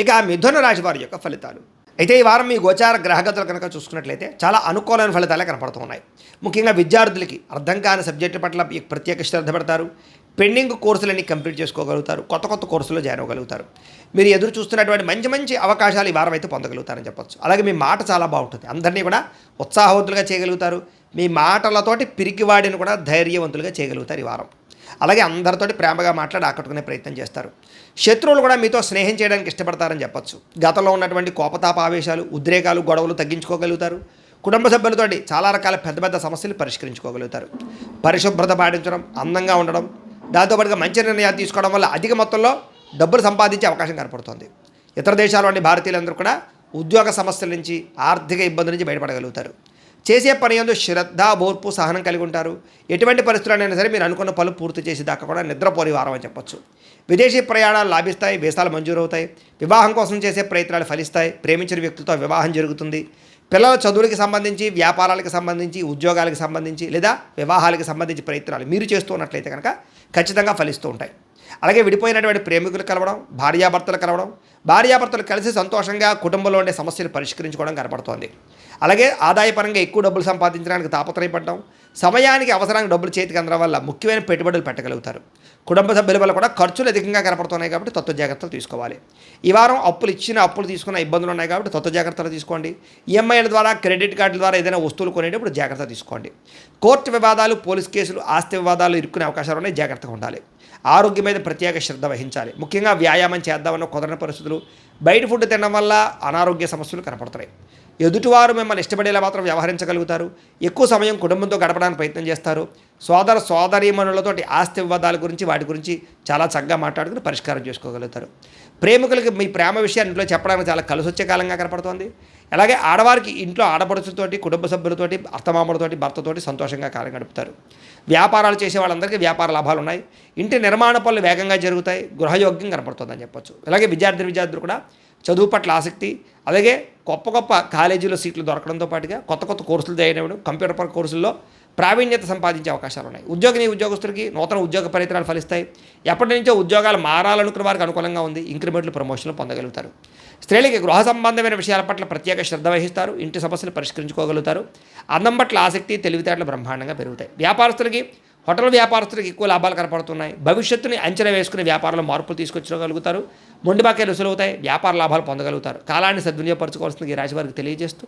ఇక మిథున రాశి వారి యొక్క ఫలితాలు. అయితే ఈ వారం మీ గోచార గ్రహగతులు కనుక చూసుకున్నట్లయితే చాలా అనుకూలమైన ఫలితాలే కనపడుతూ ఉన్నాయి. ముఖ్యంగా విద్యార్థులకి అర్థం కాని సబ్జెక్టు పట్ల ప్రత్యేక శ్రద్ధ పెడతారు. పెండింగ్ కోర్సులన్నీ కంప్లీట్ చేసుకోగలుగుతారు. కొత్త కొత్త కోర్సులో జాయిన్ అవ్వగలుగుతారు. మీరు ఎదురు చూస్తున్నటువంటి మంచి మంచి అవకాశాలు ఈ వారం అయితే పొందగలుగుతారని చెప్పొచ్చు. అలాగే మీ మాట చాలా బాగుంటుంది. అందరినీ కూడా ఉత్సాహవంతులుగా చేయగలుగుతారు. మీ మాటలతోటి పిరికివాడిని కూడా ధైర్యవంతులుగా చేయగలుగుతారు ఈ వారం. అలాగే అందరితోటి ప్రేమగా మాట్లాడి ఆకట్టుకునే ప్రయత్నం చేస్తారు. శత్రువులు కూడా మీతో స్నేహం చేయడానికి ఇష్టపడతారని చెప్పొచ్చు. గతంలో ఉన్నటువంటి కోపతాప ఆవేశాలు, ఉద్రేకాలు, గొడవలు తగ్గించుకోగలుగుతారు. కుటుంబ సభ్యులతోటి చాలా రకాల పెద్ద పెద్ద సమస్యలు పరిష్కరించుకోగలుగుతారు. పరిశుభ్రత పాటించడం, అందంగా ఉండడం, దాంతోపాటుగా మంచి నిర్ణయాలు తీసుకోవడం వల్ల అధిక మొత్తంలో డబ్బులు సంపాదించే అవకాశం కనపడుతుంది. ఇతర దేశాల్లోని భారతీయులందరూ కూడా ఉద్యోగ సమస్యల నుంచి, ఆర్థిక ఇబ్బందుల నుంచి బయటపడగలుగుతారు. చేసే పని యందు శ్రద్ధ, ఓర్పు, సహనం కలిగి ఉంటారు. ఎటువంటి పరిస్థితులైనా సరే మీరు అనుకున్న పనులు పూర్తి చేసి దాకా కూడా నిద్రపోని వారం అని చెప్పొచ్చు. విదేశీ ప్రయాణాలు లాభిస్తాయి. వీసాలు మంజూరవుతాయి. వివాహం కోసం చేసే ప్రయత్నాలు ఫలిస్తాయి. ప్రేమించిన వ్యక్తులతో వివాహం జరుగుతుంది. పిల్లల చదువులకు సంబంధించి, వ్యాపారాలకు సంబంధించి, ఉద్యోగాలకు సంబంధించి లేదా వివాహాలకు సంబంధించి ప్రయత్నాలు మీరు చేస్తూ ఉన్నట్లయితే కనుక ఖచ్చితంగా ఫలిస్తూ ఉంటాయి. అలాగే విడిపోయినటువంటి ప్రేమికులు కలవడం, భార్యాభర్తలు కలవడం, భార్యాభర్తలు కలిసి సంతోషంగా కుటుంబంలో ఉండే సమస్యలు పరిష్కరించుకోవడం కనపడుతోంది. అలాగే ఆదాయపరంగా ఎక్కువ డబ్బులు సంపాదించడానికి తాపత్రయపడడం, సమయానికి అవసరానికి డబ్బులు చేతికి అందడం వల్ల ముఖ్యమైన పెట్టుబడులు పెట్టగలుగుతారు. కుటుంబ సభ్యుల వల్ల కూడా ఖర్చులు అధికంగా కనపడుతున్నాయి కాబట్టి తత్వ జాగ్రత్తలు తీసుకోవాలి. ఈ వారం అప్పులు తీసుకున్న ఇబ్బందులు ఉన్నాయి కాబట్టి తత్వ జాగ్రత్తలు తీసుకోండి. ఈఎంఐల ద్వారా, క్రెడిట్ కార్డుల ద్వారా ఏదైనా వస్తువులు కొనేటప్పుడు జాగ్రత్త తీసుకోండి. కోర్టు వివాదాలు, పోలీస్ కేసులు, ఆస్తి వివాదాలు ఇరుక్కునే అవకాశాలు ఉన్నాయి. జాగ్రత్తగా ఉండాలి. ఆరోగ్యం మీద ప్రత్యేక శ్రద్ధ వహించాలి. ముఖ్యంగా వ్యాయామం చేద్దామన్న కుదరని పరిస్థితులు, బయట ఫుడ్ తినడం వల్ల అనారోగ్య సమస్యలు కనపడుతున్నాయి. ఎదుటివారు మిమ్మల్ని ఇష్టపడేలా మాత్రం వ్యవహరించగలుగుతారు. ఎక్కువ సమయం కుటుంబంతో గడపడానికి ప్రయత్నం చేస్తారు. సోదరీమణులతోటి ఆస్తి వివాదాల గురించి, వాటి గురించి చాలా చక్కగా మాట్లాడుకుని పరిష్కారం చేసుకోగలుగుతారు. ప్రేమికులకి మీ ప్రేమ విషయాన్ని ఇంట్లో చెప్పడానికి చాలా కలిసి వచ్చే కాలంగా కనపడుతోంది. అలాగే ఆడవారికి ఇంట్లో ఆడపడుచులతోటి, కుటుంబ సభ్యులతోటి, అత్తమామలతోటి, భర్తతోటి సంతోషంగా కాలం గడుపుతారు. వ్యాపారాలు చేసే వాళ్ళందరికీ వ్యాపార లాభాలు ఉన్నాయి. ఇంటి నిర్మాణ పనులు వేగంగా జరుగుతాయి. గృహయోగ్యం కనపడుతుందని చెప్పొచ్చు. అలాగే విద్యార్థులు కూడా చదువు పట్ల ఆసక్తి, అలాగే గొప్ప కాలేజీలో సీట్లు దొరకడంతో పాటుగా కొత్త కోర్సులు జాయిన్ అవ్వడం, కంప్యూటర్ కోర్సుల్లో ప్రావీణ్యత సంపాదించే అవకాశాలు ఉన్నాయి. ఉద్యోగస్తులకి నూతన ఉద్యోగ ప్రయత్నాలు ఫలిస్తాయి. ఎప్పటి నుంచో ఉద్యోగాలు మారాలనుకున్న వారికి అనుకూలంగా ఉంది. ఇంక్రిమెంట్లు, ప్రమోషన్లు పొందగలుగుతారు. స్త్రీలకి గృహ సంబంధమైన విషయాల పట్ల ప్రత్యేక శ్రద్ధ వహిస్తారు. ఇంటి సమస్యలు పరిష్కరించుకోగలుగుతారు. అందం పట్ల ఆసక్తి, తెలివితేటలు బ్రహ్మాండంగా పెరుగుతాయి. హోటల్ వ్యాపారస్తులకి ఎక్కువ లాభాలు కనపడుతున్నాయి. భవిష్యత్తుని అంచనా వేసుకుని వ్యాపారంలో మార్పులు తీసుకొచ్చగలుగుతారు. మొండి బాకీలు వసూలవుతాయి. వ్యాపార లాభాలు పొందగలుగుతారు. కాలాన్ని సద్వినియోగపరచుకోవాల్సింది ఈ రాశి వారికి తెలియజేస్తూ